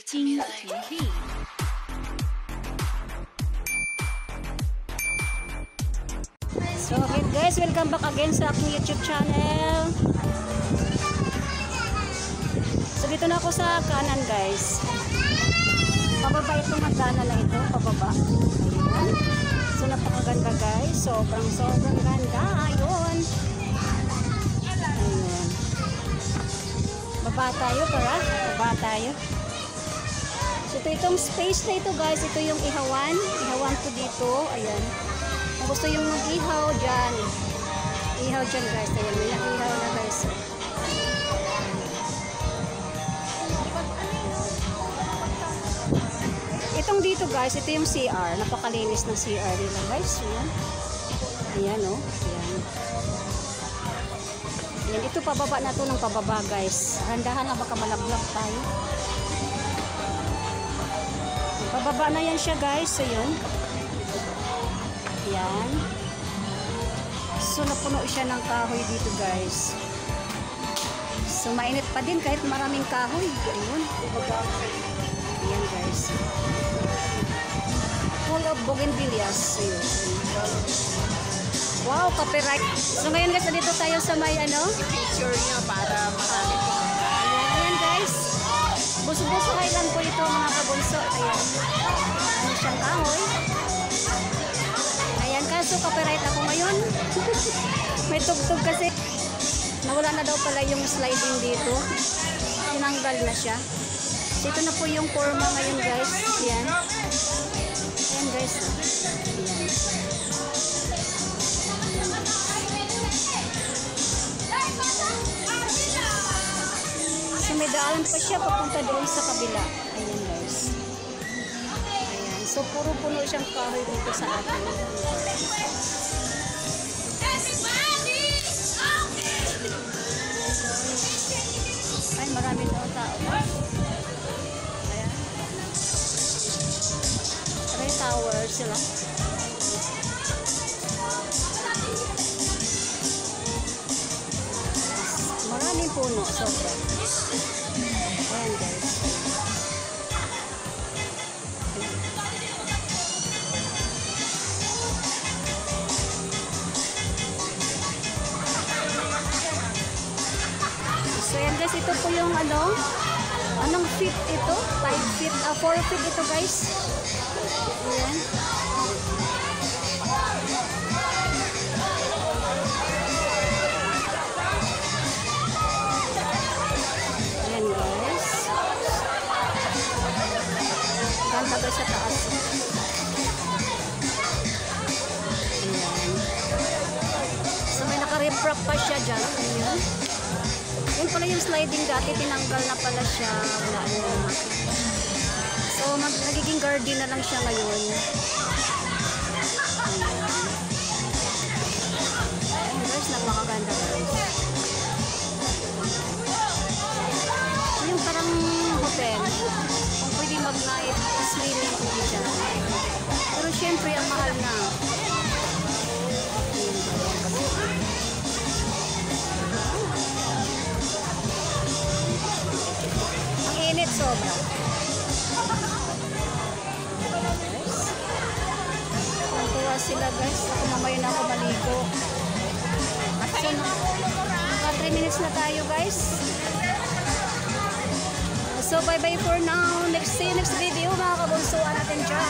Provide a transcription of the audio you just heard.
Ting TV. So again guys, welcome back again sa aking YouTube channel. So dito na ako sa kanan guys. Pababa itong hagdanan na ito, pababa. Ayun. So napakaganda guys, sobrang ganda. Ayun. Ayun. Baba tayo baba tayo. So itong space na ito guys, ito yung ihawan ko dito. Ayan. Kung gusto yung mag-ihaw dyan, ihaw dyan guys. Ayan, may ihaw na guys. Itong dito guys, ito yung CR. Napakalinis ng CR nila guys. Ayan. Ayan o. Ayan. Ayan, ito pababa na ito ng pababa guys. Handahan na baka malaglag tayo. Pababa na yan siya guys. So yun. Yan. So napuno siya ng kahoy dito guys. So mainit pa din kahit maraming kahoy. Ayun. Ayan guys. Full of bougainvilleas. Ayun. Wow, copyright. So ngayon guys, dito tayo sa may ano? Picture niya para marami po. Ayan guys. Buso-busuhay lang po ito mga kabunso. Ayan. Ano siyang kahoy. Ayan, kaso copyright ako ngayon. May tugtog kasi. Nawala na daw pala yung sliding dito. Tinanggal na siya. So, ito na po yung forma ngayon guys. Ayan. Ayan guys. Ayan. So, may daan pa siya papunta doon sa kabila. Ayan guys. Ayan. So, puro puno siyang kahoy dito sa atin. Ay, marami daw tao. Ayan. May tower sila. Maraming puno. Sobra. Ayan guys. So yan guys, ito po yung ano, anong feet ito? 5 feet, 4 feet ito guys. Ayan. Ayan guys. Ganda guys sa taas. Ayan. So may naka-refrap pa siya dyan. Ayan. Yan pala yung sliding dati, tinanggal na pala siya. Wala na. So, nagiging garden na lang siya ngayon. Ayan guys, napakaganda guys. Yung parang hotel. Kung pwede mag-night swimming pwede siya. Pero syempre, ang mahal na. Init sobra. Tuwa sila guys. Ako mamaya na ako maligo. So, naka 3 minutes na tayo guys. So bye bye for now. See you next video mga kabunsuan natin dyan.